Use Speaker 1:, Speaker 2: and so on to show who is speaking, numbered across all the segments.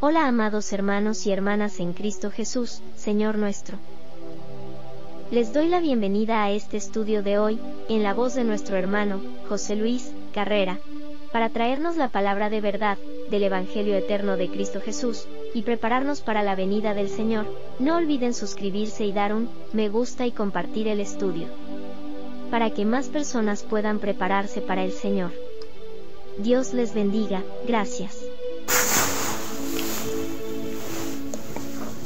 Speaker 1: Hola amados hermanos y hermanas en Cristo Jesús, Señor nuestro. Les doy la bienvenida a este estudio de hoy, en la voz de nuestro hermano, José Luis Carrera, para traernos la palabra de verdad, del Evangelio eterno de Cristo Jesús, y prepararnos para la venida del Señor. No olviden suscribirse y dar un me gusta y compartir el estudio, para que más personas puedan prepararse para el Señor. Dios les bendiga, gracias.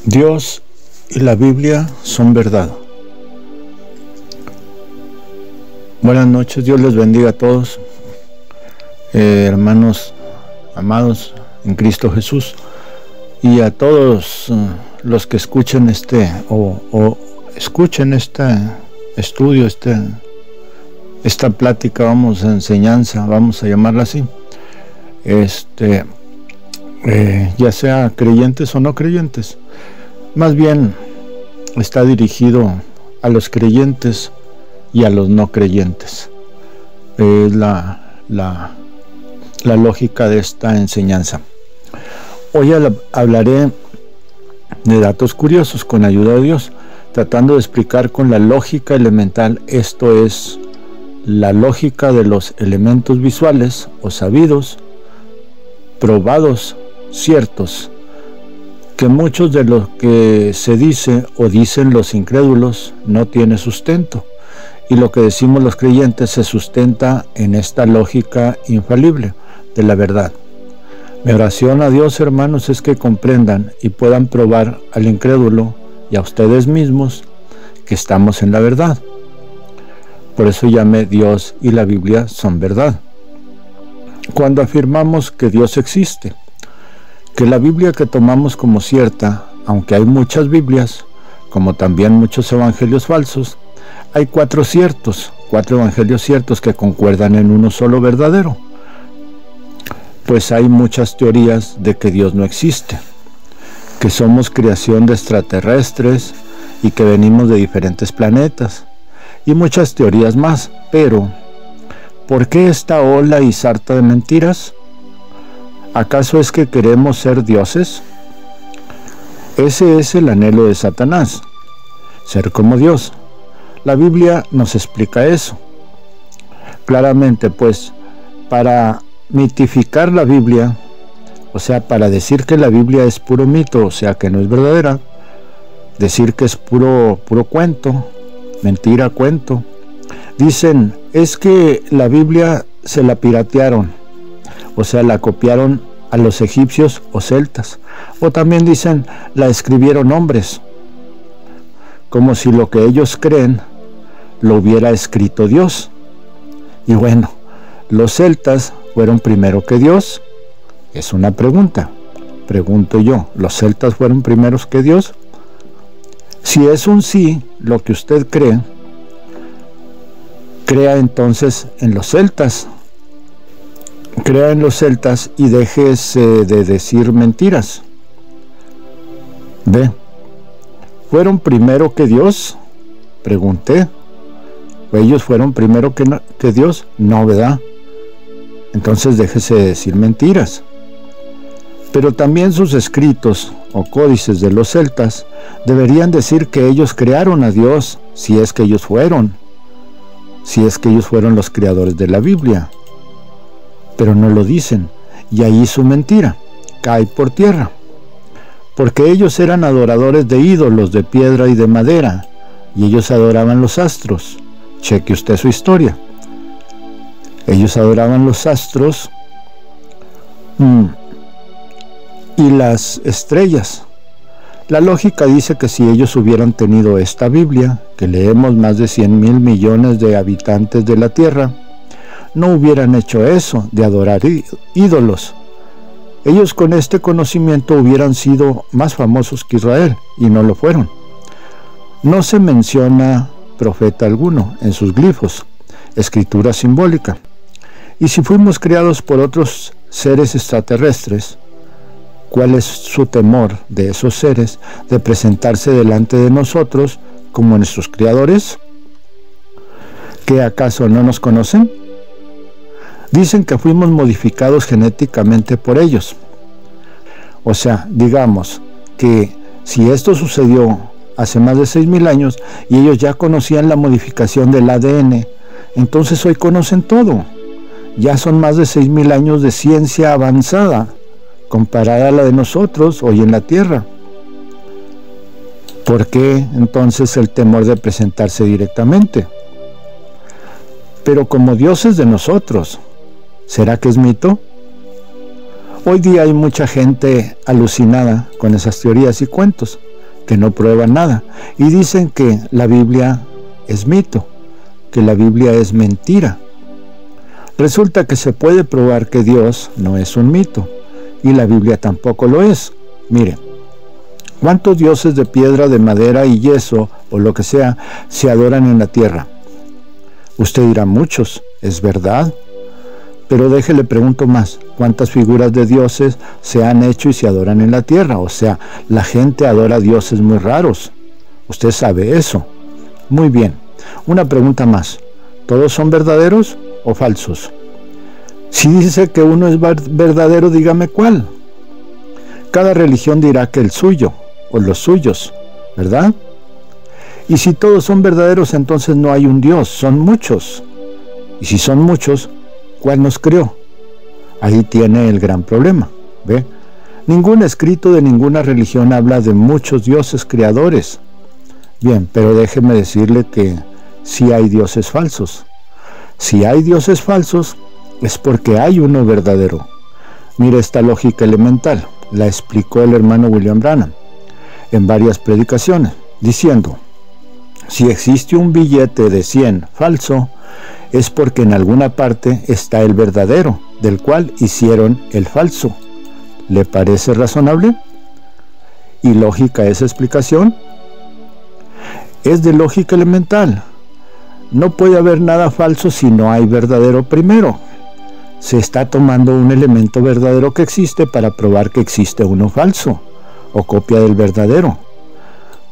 Speaker 2: Dios y la Biblia son verdad. Buenas noches, Dios les bendiga a todos, hermanos amados en Cristo Jesús, y a todos los que escuchen escuchen este estudio, esta plática, enseñanza, vamos a llamarla así, ya sea creyentes o no creyentes. Más bien está dirigido a los creyentes y a los no creyentes. Es la lógica de esta enseñanza. Hoy hablaré de datos curiosos con ayuda de Dios, tratando de explicar con la lógica elemental, esto es, la lógica de los elementos visuales o sabidos, probados, ciertos, que muchos de lo que se dice o dicen los incrédulos no tiene sustento, y lo que decimos los creyentes se sustenta en esta lógica infalible de la verdad. Mi oración a Dios, hermanos, es que comprendan y puedan probar al incrédulo y a ustedes mismos que estamos en la verdad. Por eso llamé Dios y la Biblia son verdad. Cuando afirmamos que Dios existe, que la Biblia que tomamos como cierta, aunque hay muchas Biblias, como también muchos evangelios falsos, hay cuatro evangelios ciertos que concuerdan en uno solo verdadero. Pues hay muchas teorías de que Dios no existe, que somos creación de extraterrestres y que venimos de diferentes planetas, y muchas teorías más. Pero, ¿por qué esta ola y sarta de mentiras? ¿Acaso es que queremos ser dioses? Ese es el anhelo de Satanás, ser como Dios. La Biblia nos explica eso claramente, pues, para mitificar la Biblia, o sea, para decir que la Biblia es puro mito, o sea, que no es verdadera, decir que es puro cuento, mentira, cuento. Dicen, es que la Biblia se la piratearon, o sea, la copiaron a los egipcios o celtas. O también dicen, la escribieron hombres, como si lo que ellos creen lo hubiera escrito Dios. Y bueno, los celtas fueron primero que Dios. Es una pregunta, pregunto yo, ¿los celtas fueron primeros que Dios? Si es un sí, lo que usted cree, crea entonces en los celtas. Crea en los celtas y déjese de decir mentiras. ¿Ve? ¿Fueron primero que Dios? Pregunté. ¿Ellos fueron primero que Dios? No, ¿verdad? Entonces déjese de decir mentiras. Pero también sus escritos o códices de los celtas deberían decir que ellos crearon a Dios, si es que ellos fueron los creadores de la Biblia. Pero no lo dicen, y ahí su mentira cae por tierra, porque ellos eran adoradores de ídolos de piedra y de madera, y ellos adoraban los astros. Cheque usted su historia. Ellos adoraban los astros y las estrellas. La lógica dice que si ellos hubieran tenido esta Biblia, que leemos más de 100,000 millones de habitantes de la tierra, no hubieran hecho eso de adorar ídolos. Ellos con este conocimiento hubieran sido más famosos que Israel, y no lo fueron. No se menciona profeta alguno en sus glifos, escritura simbólica. Y si fuimos creados por otros seres extraterrestres, ¿cuál es su temor de esos seres de presentarse delante de nosotros como nuestros creadores? ¿Qué acaso no nos conocen? Dicen que fuimos modificados genéticamente por ellos. O sea, digamos que si esto sucedió hace más de 6.000 años y ellos ya conocían la modificación del ADN, entonces hoy conocen todo. Ya son más de 6.000 años de ciencia avanzada comparada a la de nosotros hoy en la Tierra. ¿Por qué entonces el temor de presentarse directamente? Pero como Dios es de nosotros, ¿será que es mito? Hoy día hay mucha gente alucinada con esas teorías y cuentos que no prueban nada y dicen que la Biblia es mito, que la Biblia es mentira. Resulta que se puede probar que Dios no es un mito y la Biblia tampoco lo es. Mire, ¿cuántos dioses de piedra, de madera y yeso o lo que sea se adoran en la tierra? Usted dirá muchos, es verdad. Pero déjele pregunto más, ¿cuántas figuras de dioses se han hecho y se adoran en la tierra? O sea, la gente adora dioses muy raros. Usted sabe eso. Muy bien. Una pregunta más. ¿Todos son verdaderos o falsos? Si dice que uno es verdadero, dígame cuál. Cada religión dirá que el suyo o los suyos, ¿verdad? Y si todos son verdaderos, entonces no hay un Dios, son muchos. Y si son muchos, ¿cuál nos creó? Ahí tiene el gran problema, ¿ve? Ningún escrito de ninguna religión habla de muchos dioses creadores. Bien, pero déjeme decirle que sí hay dioses falsos. Si hay dioses falsos, es porque hay uno verdadero. Mire esta lógica elemental, la explicó el hermano William Branham en varias predicaciones, diciendo: si existe un billete de 100 falso, es porque en alguna parte está el verdadero, del cual hicieron el falso. ¿Le parece razonable? ¿Y lógica esa explicación? Es de lógica elemental. No puede haber nada falso si no hay verdadero primero. Se está tomando un elemento verdadero que existe para probar que existe uno falso, o copia del verdadero.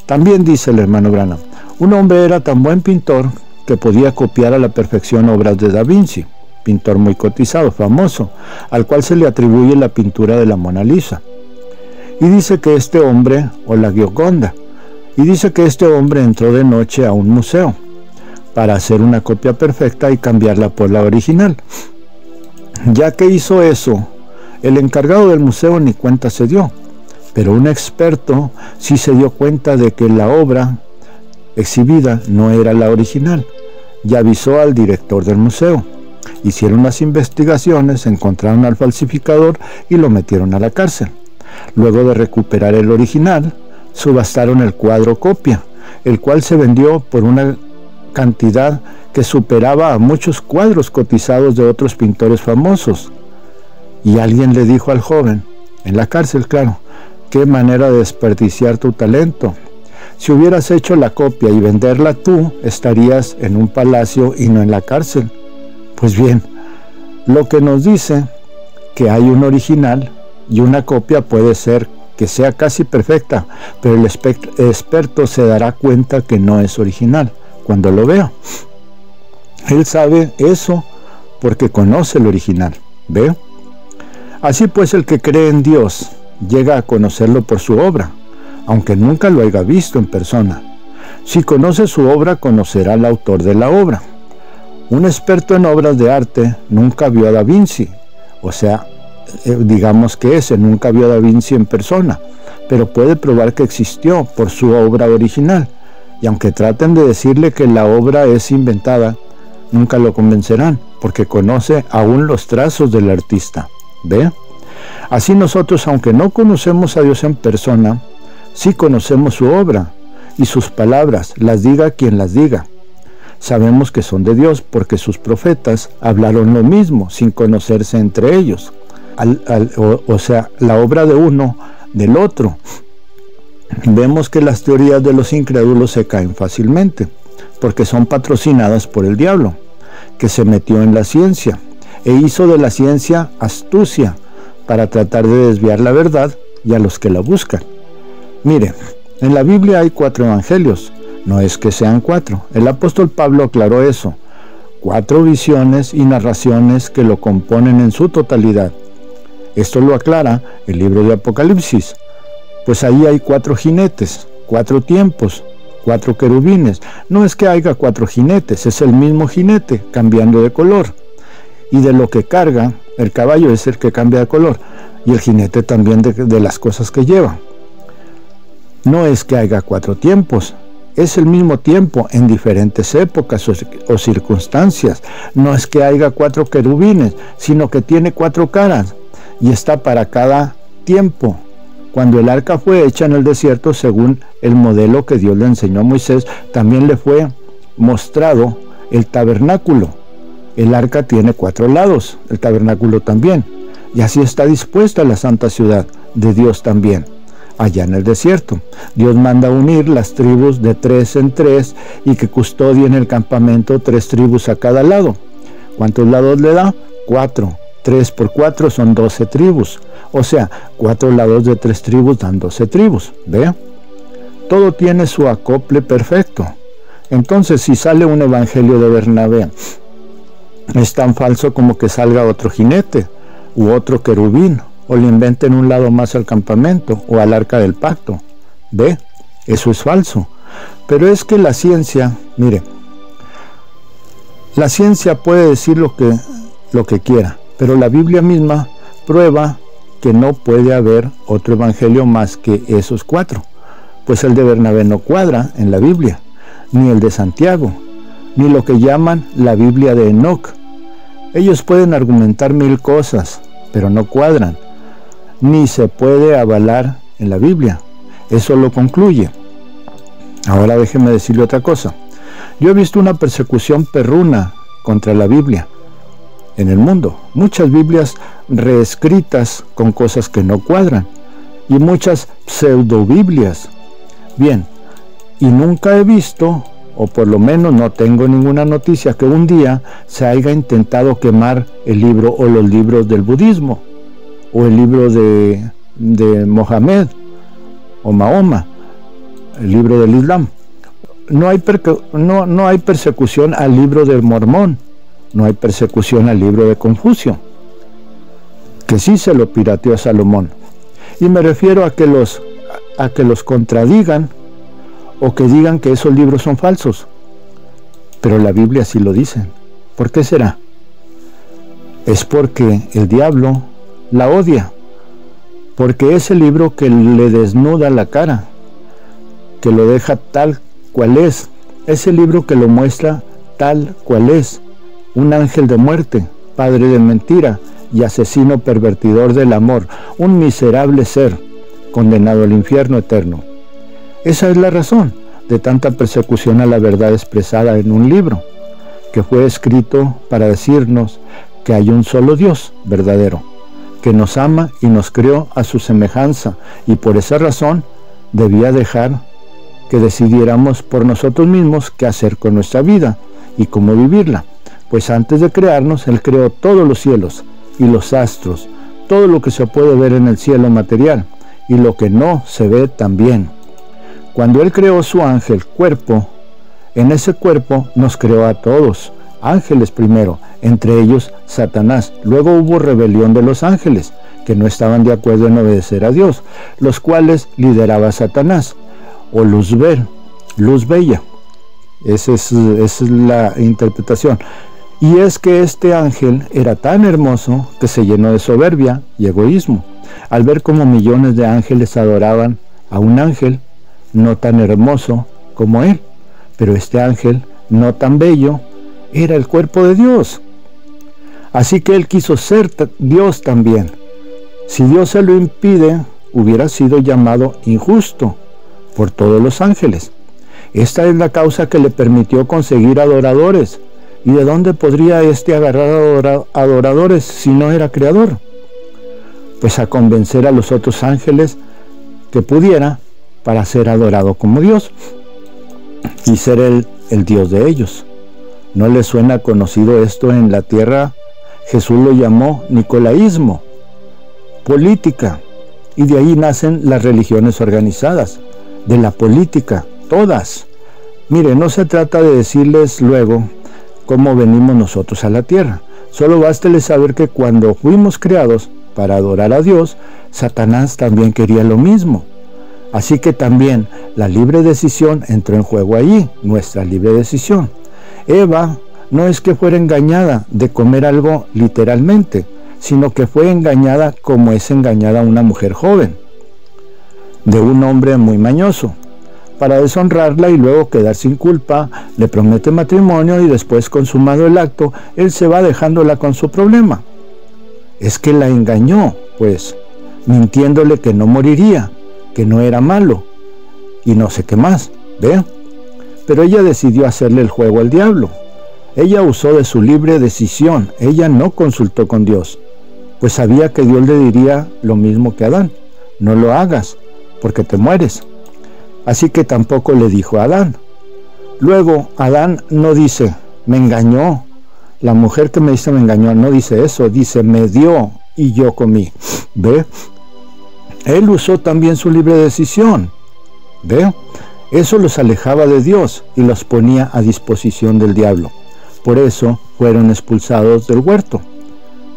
Speaker 2: También dice el hermano Branham, un hombre era tan buen pintor que podía copiar a la perfección obras de Da Vinci, pintor muy cotizado, famoso, al cual se le atribuye la pintura de la Mona Lisa. Y dice que este hombre, o la Gioconda, entró de noche a un museo para hacer una copia perfecta y cambiarla por la original. Ya que hizo eso, el encargado del museo ni cuenta se dio, pero un experto sí se dio cuenta de que la obra exhibida no era la original, y avisó al director del museo. Hicieron las investigaciones, encontraron al falsificador y lo metieron a la cárcel. Luego de recuperar el original, subastaron el cuadro copia, el cual se vendió por una cantidad que superaba a muchos cuadros cotizados de otros pintores famosos. Y alguien le dijo al joven, en la cárcel, claro: qué manera de desperdiciar tu talento. Si hubieras hecho la copia y venderla tú, estarías en un palacio y no en la cárcel. Pues bien, lo que nos dice que hay un original y una copia puede ser que sea casi perfecta, pero el experto se dará cuenta que no es original cuando lo vea. Él sabe eso porque conoce el original, ¿ve? Así pues, el que cree en Dios llega a conocerlo por su obra, aunque nunca lo haya visto en persona. Si conoce su obra, conocerá al autor de la obra. Un experto en obras de arte nunca vio a Da Vinci, o sea, digamos que ese nunca vio a Da Vinci en persona, pero puede probar que existió por su obra original, y aunque traten de decirle que la obra es inventada, nunca lo convencerán, porque conoce aún los trazos del artista, ¿ve? Así nosotros, aunque no conocemos a Dios en persona, sí conocemos su obra y sus palabras, las diga quien las diga. Sabemos que son de Dios porque sus profetas hablaron lo mismo sin conocerse entre ellos. O sea, la obra de uno del otro. Vemos que las teorías de los incrédulos se caen fácilmente porque son patrocinadas por el diablo, que se metió en la ciencia e hizo de la ciencia astucia para tratar de desviar la verdad y a los que la buscan. Mire, en la Biblia hay 4 evangelios, no es que sean 4. El apóstol Pablo aclaró eso. 4 visiones y narraciones que lo componen en su totalidad. Esto lo aclara el libro de Apocalipsis, pues ahí hay 4 jinetes, 4 tiempos, 4 querubines. No es que haya 4 jinetes, es el mismo jinete cambiando de color. Y de lo que carga, el caballo es el que cambia de color, y el jinete también de las cosas que lleva. No es que haya 4 tiempos, es el mismo tiempo en diferentes épocas o circunstancias. No es que haya 4 querubines, sino que tiene 4 caras y está para cada tiempo. Cuando el arca fue hecha en el desierto, según el modelo que Dios le enseñó a Moisés, también le fue mostrado el tabernáculo. El arca tiene 4 lados, el tabernáculo también. Y así está dispuesta la santa ciudad de Dios también, allá en el desierto. Dios manda unir las tribus de 3 en 3 y que custodien el campamento 3 tribus a cada lado. ¿Cuántos lados le da? 4. 3 por 4 son 12 tribus. O sea, 4 lados de 3 tribus dan 12 tribus. ¿Ve? Todo tiene su acople perfecto. Entonces, si sale un evangelio de Bernabé, es tan falso como que salga otro jinete u otro querubín, o le inventen un lado más al campamento o al arca del pacto. ¿Ve? Eso es falso. Pero es que la ciencia, mire, la ciencia puede decir lo que quiera, pero la Biblia misma prueba que no puede haber otro evangelio más que esos 4, pues el de Bernabé no cuadra en la Biblia, ni el de Santiago, ni lo que llaman la Biblia de Enoc. Ellos pueden argumentar 1000 cosas, pero no cuadran, ni se puede avalar en la Biblia. Eso lo concluye. Ahora déjeme decirle otra cosa. Yo he visto una persecución perruna contra la Biblia en el mundo. Muchas Biblias reescritas con cosas que no cuadran, y muchas pseudobiblias. Bien, y nunca he visto, o por lo menos no tengo ninguna noticia, que un día se haya intentado quemar el libro o los libros del budismo, o el libro de Mohamed o Mahoma, el libro del Islam. No hay persecución al libro del Mormón, no hay persecución al libro de Confucio, que sí se lo pirateó a Salomón. Y me refiero a que los contradigan o que digan que esos libros son falsos. Pero la Biblia sí lo dice. ¿Por qué será? Es porque el diablo la odia, porque ese libro que le desnuda la cara, que lo deja tal cual es, ese libro que lo muestra tal cual es, un ángel de muerte, padre de mentira y asesino pervertidor del amor, un miserable ser condenado al infierno eterno. Esa es la razón de tanta persecución a la verdad expresada en un libro, que fue escrito para decirnos que hay un solo Dios verdadero, que nos ama y nos creó a su semejanza, y por esa razón debía dejar que decidiéramos por nosotros mismos qué hacer con nuestra vida y cómo vivirla. Pues antes de crearnos, Él creó todos los cielos y los astros, todo lo que se puede ver en el cielo material y lo que no se ve también. Cuando Él creó su ángel cuerpo, en ese cuerpo nos creó a todos, ángeles primero, entre ellos Satanás. Luego hubo rebelión de los ángeles, que no estaban de acuerdo en obedecer a Dios, los cuales lideraba Satanás, o Luzbel, luz bella. Esa es la interpretación. Y es que este ángel era tan hermoso que se llenó de soberbia y egoísmo, al ver cómo millones de ángeles adoraban a un ángel no tan hermoso como él. Pero este ángel, no tan bello, era el cuerpo de Dios. Así que él quiso ser Dios también. Si Dios se lo impide, hubiera sido llamado injusto por todos los ángeles. Esta es la causa que le permitió conseguir adoradores. ¿Y de dónde podría éste agarrar adoradores si no era creador? Pues a convencer a los otros ángeles que pudiera para ser adorado como Dios y ser el Dios de ellos. ¿No les suena conocido esto en la tierra? Jesús lo llamó nicolaísmo, política, y de ahí nacen las religiones organizadas, de la política, todas. Mire, no se trata de decirles luego cómo venimos nosotros a la tierra. Solo bástele saber que cuando fuimos creados, para adorar a Dios, Satanás también quería lo mismo. Así que también la libre decisión entró en juego allí, nuestra libre decisión. Eva no es que fuera engañada de comer algo literalmente, sino que fue engañada como es engañada una mujer joven, de un hombre muy mañoso. Para deshonrarla y luego quedar sin culpa, le promete matrimonio y después, consumado el acto, él se va dejándola con su problema. Es que la engañó, pues, mintiéndole que no moriría, que no era malo, y no sé qué más, ¿ve? Pero ella decidió hacerle el juego al diablo. Ella usó de su libre decisión, ella no consultó con Dios, pues sabía que Dios le diría lo mismo que a Adán: no lo hagas, porque te mueres. Así que tampoco le dijo a Adán. Luego, Adán no dice, me engañó, la mujer que me dice me engañó, no dice eso, dice, me dio y yo comí. ¿Ve? Él usó también su libre decisión. ¿Ve? Eso los alejaba de Dios y los ponía a disposición del diablo. Por eso fueron expulsados del huerto.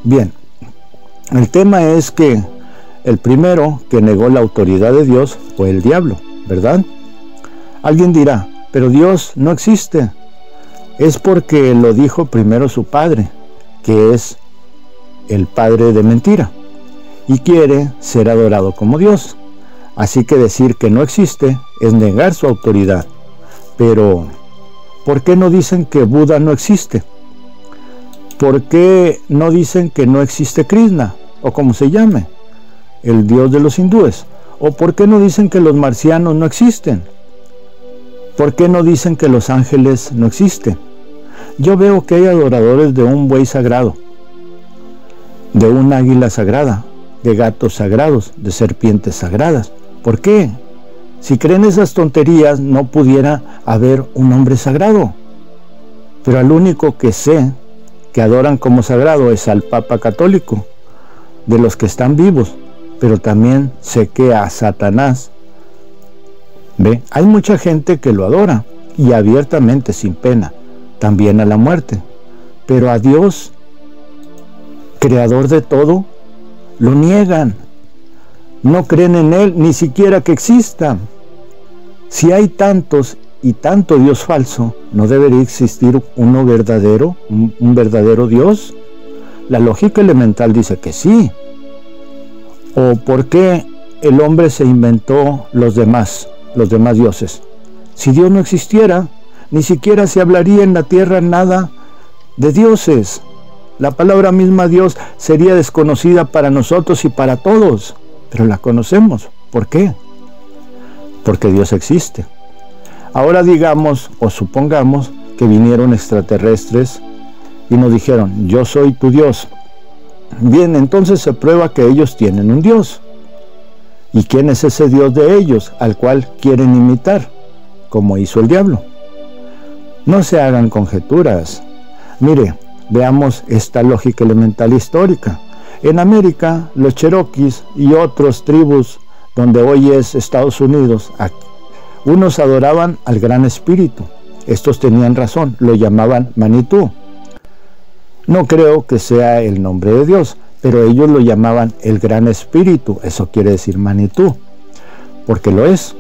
Speaker 2: Bien, el tema es que el primero que negó la autoridad de Dios fue el diablo, ¿verdad? Alguien dirá, pero Dios no existe. Es porque lo dijo primero su padre, que es el padre de mentira, y quiere ser adorado como Dios. Así que decir que no existe es negar su autoridad. Pero, ¿por qué no dicen que Buda no existe? ¿Por qué no dicen que no existe Krishna, o como se llame, el dios de los hindúes? ¿O por qué no dicen que los marcianos no existen? ¿Por qué no dicen que los ángeles no existen? Yo veo que hay adoradores de un buey sagrado, de un águila sagrada, de gatos sagrados, de serpientes sagradas. ¿Por qué? Si creen esas tonterías, no pudiera haber un hombre sagrado. Pero al único que sé que adoran como sagrado es al Papa Católico, de los que están vivos. Pero también sé que a Satanás, ¿ve? Hay mucha gente que lo adora, y abiertamente, sin pena, también a la muerte. Pero a Dios, creador de todo, lo niegan. No creen en Él, ni siquiera que exista. Si hay tantos y tanto Dios falso, ¿no debería existir uno verdadero, un verdadero Dios? La lógica elemental dice que sí. ¿O por qué el hombre se inventó los demás dioses? Si Dios no existiera, ni siquiera se hablaría en la tierra nada de dioses. La palabra misma Dios sería desconocida para nosotros y para todos, pero la conocemos. ¿Por qué? Porque Dios existe. Ahora digamos o supongamos que vinieron extraterrestres y nos dijeron, yo soy tu Dios. Bien, entonces se prueba que ellos tienen un Dios. ¿Y quién es ese Dios de ellos al cual quieren imitar, como hizo el diablo? No se hagan conjeturas. Mire, veamos esta lógica elemental histórica. En América, los cherokees y otras tribus donde hoy es Estados Unidos, unos adoraban al Gran Espíritu. Estos tenían razón, lo llamaban Manitú. No creo que sea el nombre de Dios, pero ellos lo llamaban el Gran Espíritu. Eso quiere decir Manitú, porque lo es.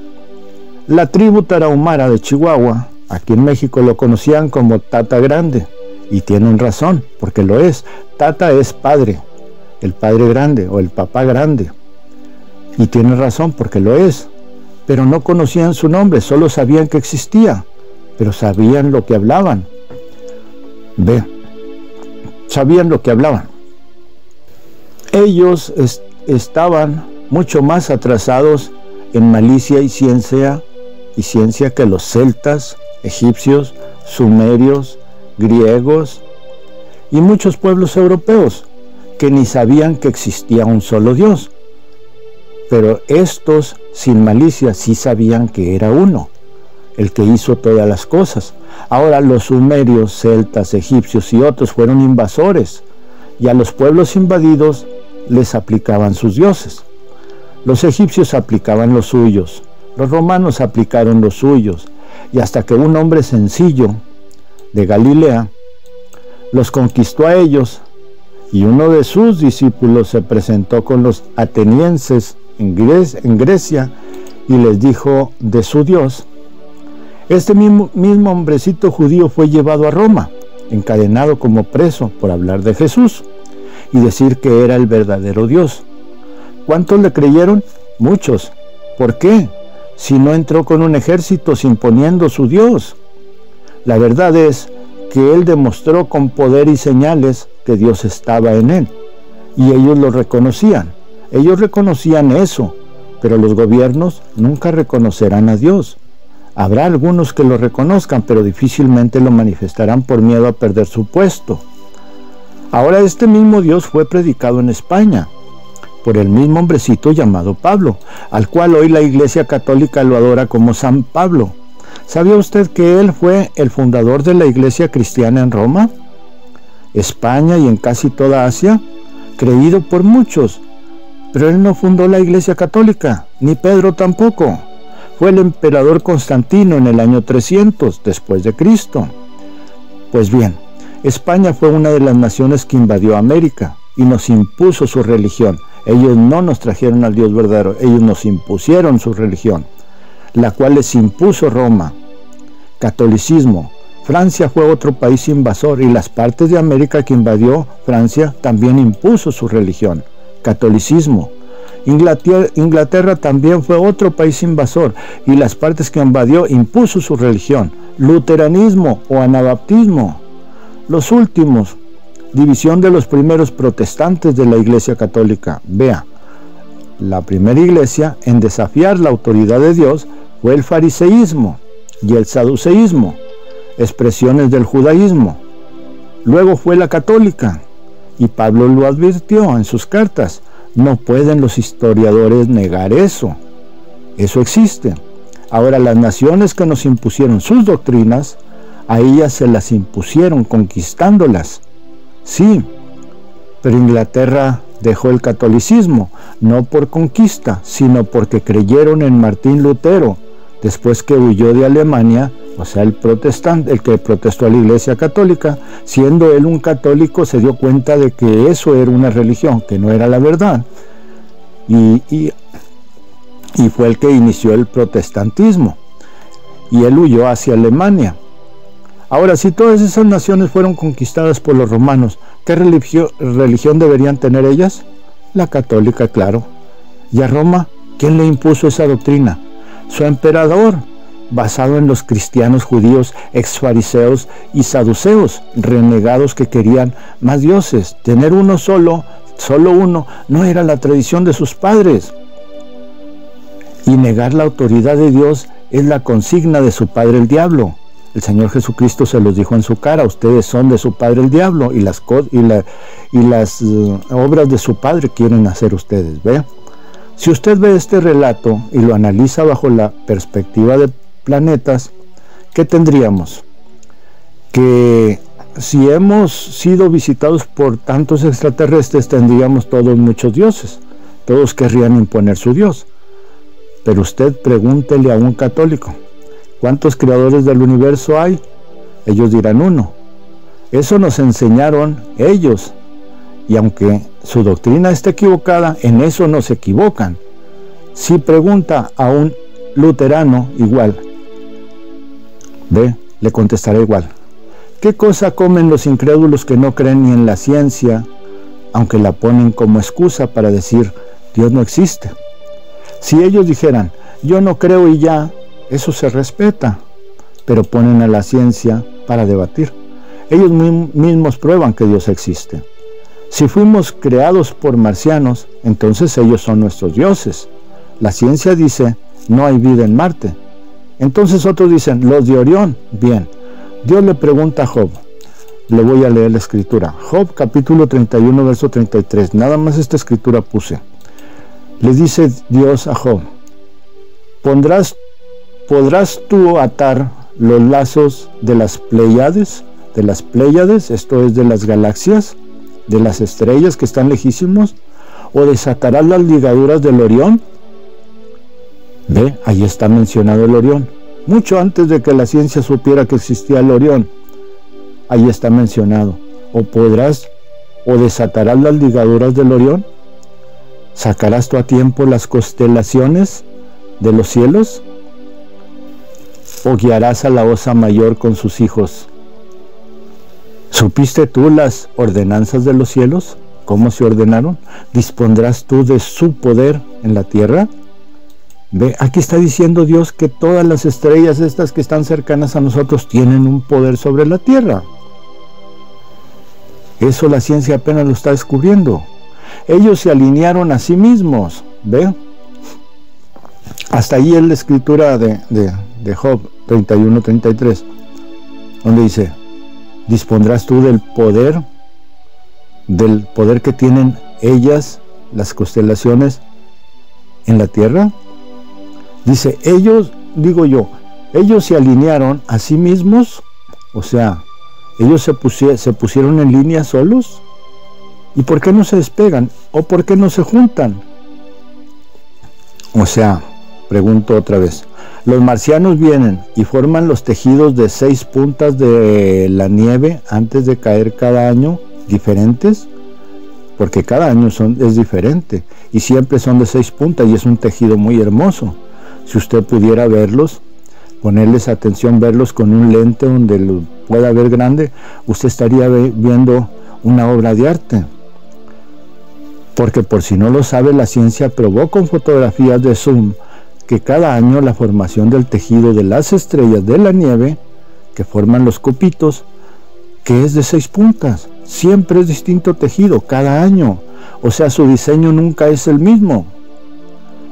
Speaker 2: La tribu tarahumara de Chihuahua, aquí en México lo conocían como Tata Grande, y tienen razón, porque lo es. Tata es padre, el padre grande o el papá grande, y tienen razón, porque lo es. Pero no conocían su nombre, solo sabían que existía, pero sabían lo que hablaban. Ve, sabían lo que hablaban. Ellos estaban mucho más atrasados en malicia y ciencia que los celtas, egipcios, sumerios, griegos y muchos pueblos europeos que ni sabían que existía un solo Dios. Pero estos, sin malicia, sí sabían que era uno, el que hizo todas las cosas. Ahora los sumerios, celtas, egipcios y otros fueron invasores, y a los pueblos invadidos les aplicaban sus dioses. Los egipcios aplicaban los suyos, los romanos aplicaron los suyos, y hasta que un hombre sencillo de Galilea los conquistó a ellos Y uno de sus discípulos se presentó con los atenienses en Grecia y les dijo de su Dios. Este mismo hombrecito judío fue llevado a Roma, encadenado como preso por hablar de Jesús y decir que era el verdadero Dios. ¿Cuántos le creyeron? Muchos. ¿Por qué? Si no entró con un ejército imponiendo su Dios. La verdad es que él demostró con poder y señales que Dios estaba en él, y ellos lo reconocían. Ellos reconocían eso, pero los gobiernos nunca reconocerán a Dios. Habrá algunos que lo reconozcan, pero difícilmente lo manifestarán por miedo a perder su puesto. Ahora este mismo Dios fue predicado en España por el mismo hombrecito llamado Pablo, al cual hoy la Iglesia Católica lo adora como San Pablo. ¿Sabía usted que él fue el fundador de la Iglesia Cristiana en Roma, España y en casi toda Asia? Creído por muchos, pero él no fundó la Iglesia Católica, ni Pedro tampoco. Fue el emperador Constantino en el año 300 después de Cristo. Pues bien, España fue una de las naciones que invadió América y nos impuso su religión. Ellos no nos trajeron al Dios verdadero, ellos nos impusieron su religión, la cual les impuso Roma. Catolicismo. Francia fue otro país invasor y las partes de América que invadió Francia también impuso su religión. Catolicismo. Inglaterra también fue otro país invasor y las partes que invadió impuso su religión. Luteranismo o anabaptismo. Los últimos. División de los primeros protestantes de la Iglesia Católica. Vea, la primera iglesia en desafiar la autoridad de Dios fue el fariseísmo y el saduceísmo, expresiones del judaísmo. Luego fue la católica, y Pablo lo advirtió en sus cartas. No pueden los historiadores negar eso. Eso existe. Ahora, las naciones que nos impusieron sus doctrinas, a ellas se las impusieron conquistándolas. Sí, pero Inglaterra dejó el catolicismo, no por conquista, sino porque creyeron en Martín Lutero, después que huyó de Alemania, o sea, el que protestó a la Iglesia Católica. Siendo él un católico, se dio cuenta de que eso era una religión, que no era la verdad, y fue el que inició el protestantismo, y él huyó hacia Alemania. Ahora, si todas esas naciones fueron conquistadas por los romanos, ¿qué religión deberían tener ellas? La católica, claro. ¿Y a Roma? ¿Quién le impuso esa doctrina? Su emperador, basado en los cristianos judíos, exfariseos y saduceos, renegados que querían más dioses. Tener uno solo uno, no era la tradición de sus padres. Y negar la autoridad de Dios es la consigna de su padre el diablo. El Señor Jesucristo se los dijo en su cara: ustedes son de su padre el diablo, y las obras de su padre quieren hacer ustedes. ¿Ve? Si usted ve este relato y lo analiza bajo la perspectiva de planetas, ¿qué tendríamos? Que si hemos sido visitados por tantos extraterrestres, tendríamos todos muchos dioses. Todos querrían imponer su Dios. Pero usted pregúntele a un católico: ¿cuántos creadores del universo hay? Ellos dirán uno. Eso nos enseñaron ellos. Y aunque su doctrina esté equivocada, en eso no se equivocan. Si pregunta a un luterano, igual. ¿Ve? Le contestará igual. ¿Qué cosa comen los incrédulos que no creen ni en la ciencia, aunque la ponen como excusa para decir Dios no existe? Si ellos dijeran, yo no creo y ya, eso se respeta, pero ponen a la ciencia para debatir. Ellos mismos prueban que Dios existe. Si fuimos creados por marcianos, entonces ellos son nuestros dioses. La ciencia dice, no hay vida en Marte. Entonces otros dicen, los de Orión. Bien, Dios le pregunta a Job. Le voy a leer la escritura. Job capítulo 31, verso 33. Nada más esta escritura puse. Le dice Dios a Job, ¿podrás tú atar los lazos de las Pléyades? De las Pléyades, esto es de las galaxias, de las estrellas que están lejísimos, ¿o desatarás las ligaduras del Orión? Ve, ahí está mencionado el Orión. Mucho antes de que la ciencia supiera que existía el Orión, ahí está mencionado. ¿O ¿O desatarás las ligaduras del Orión? ¿Sacarás tú a tiempo las constelaciones de los cielos? ¿O guiarás a la osa mayor con sus hijos? ¿Supiste tú las ordenanzas de los cielos? ¿Cómo se ordenaron? ¿Dispondrás tú de su poder en la tierra? Ve, aquí está diciendo Dios que todas las estrellas estas que están cercanas a nosotros tienen un poder sobre la tierra. Eso la ciencia apenas lo está descubriendo. Ellos se alinearon a sí mismos, ¿ve? Hasta ahí es la escritura de Job 31-33, donde dice, ¿dispondrás tú del poder que tienen ellas, las constelaciones, en la tierra? Dice, ellos se alinearon a sí mismos, o sea, ellos se pusieron en línea solos. ¿Y por qué no se despegan? ¿O por qué no se juntan? O sea, pregunto otra vez, los marcianos vienen y forman los tejidos de 6 puntas de la nieve antes de caer cada año diferentes, porque cada año es diferente y siempre son de 6 puntas y es un tejido muy hermoso. Si usted pudiera verlos, ponerles atención, verlos con un lente donde lo pueda ver grande, usted estaría viendo una obra de arte. Porque por si no lo sabe, la ciencia probó con fotografías de zoom que cada año la formación del tejido de las estrellas de la nieve, que forman los copitos, que es de 6 puntas, siempre es distinto tejido cada año, o sea, su diseño nunca es el mismo.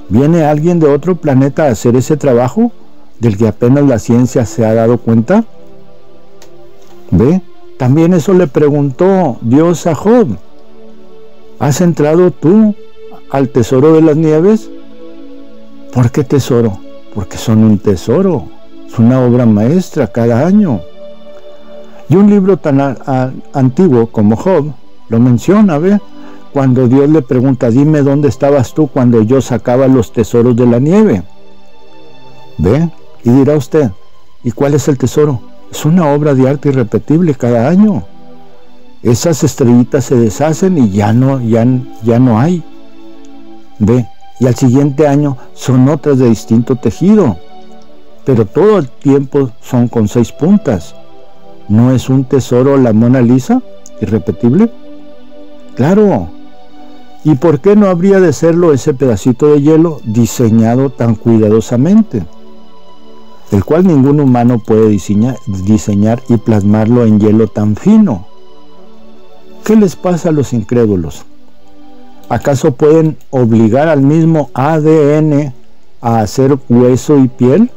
Speaker 2: ¿Viene alguien de otro planeta a hacer ese trabajo del que apenas la ciencia se ha dado cuenta? ¿Ve? También eso le preguntó Dios a Job. ¿Has entrado tú al tesoro de las nieves? ¿Por qué tesoro? Porque son un tesoro, es una obra maestra cada año. Y un libro tan antiguo como Job lo menciona, ¿ve? Cuando Dios le pregunta, dime dónde estabas tú cuando yo sacaba los tesoros de la nieve. ¿Ve? Y dirá usted, ¿y cuál es el tesoro? Es una obra de arte irrepetible cada año. Esas estrellitas se deshacen y ya no hay. ¿Ve? Y al siguiente año son otras de distinto tejido. Pero todo el tiempo son con 6 puntas. ¿No es un tesoro la Mona Lisa? ¿Irrepetible? Claro. ¿Y por qué no habría de serlo ese pedacito de hielo diseñado tan cuidadosamente? El cual ningún humano puede diseñar y plasmarlo en hielo tan fino. ¿Qué les pasa a los incrédulos? ¿Acaso pueden obligar al mismo ADN a hacer hueso y piel?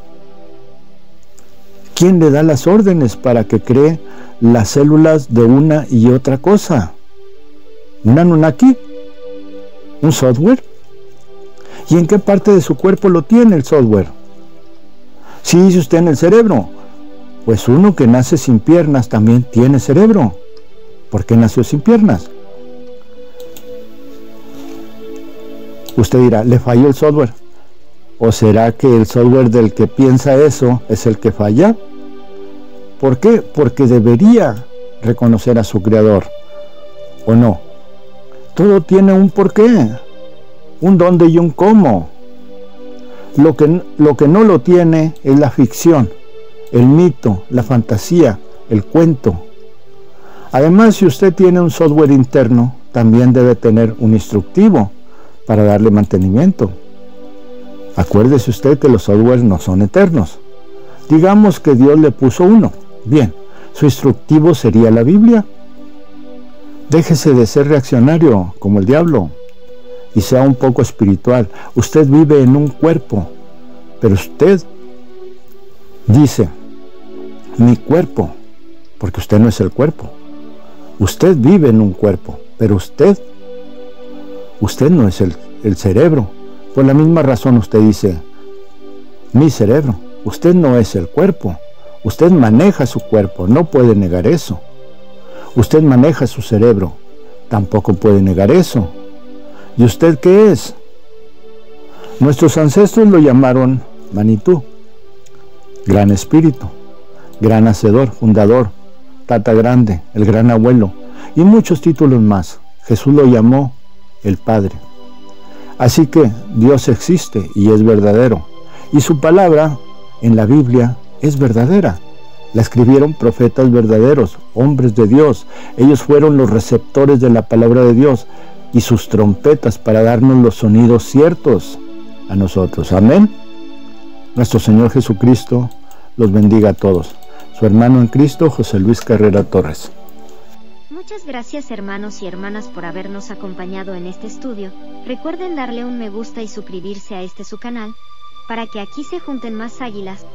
Speaker 2: ¿Quién le da las órdenes para que cree las células de una y otra cosa? ¿Un Anunnaki? ¿Un software? ¿Y en qué parte de su cuerpo lo tiene el software? Si dice usted en el cerebro, pues uno que nace sin piernas también tiene cerebro. ¿Por qué nació sin piernas? Usted dirá, ¿le falló el software? ¿O será que el software del que piensa eso es el que falla? ¿Por qué? Porque debería reconocer a su creador, ¿o no? Todo tiene un porqué, un dónde y un cómo. Lo que no lo tiene es la ficción, el mito, la fantasía, el cuento. Además, si usted tiene un software interno, también debe tener un instructivo para darle mantenimiento. Acuérdese usted que los softwares no son eternos. Digamos que Dios le puso uno. Bien, su instructivo sería la Biblia. Déjese de ser reaccionario como el diablo y sea un poco espiritual. Usted vive en un cuerpo, pero usted dice, mi cuerpo, porque usted no es el cuerpo. Usted vive en un cuerpo, pero usted no es el cerebro. Por la misma razón usted dice, mi cerebro. Usted no es el cuerpo. Usted maneja su cuerpo, no puede negar eso. Usted maneja su cerebro, tampoco puede negar eso. ¿Y usted qué es? Nuestros ancestros lo llamaron Manitú, gran espíritu, gran hacedor, fundador, tata grande, el gran abuelo. y muchos títulos más. Jesús lo llamó el Padre. Así que Dios existe y es verdadero, y su palabra en la Biblia es verdadera. La escribieron profetas verdaderos, hombres de Dios. Ellos fueron los receptores de la palabra de Dios y sus trompetas para darnos los sonidos ciertos a nosotros. Amén. Nuestro Señor Jesucristo los bendiga a todos. Su hermano en Cristo, José Luis Carrera Torres.
Speaker 1: Muchas gracias hermanos y hermanas por habernos acompañado en este estudio. Recuerden darle un me gusta y suscribirse a su canal, para que aquí se junten más águilas,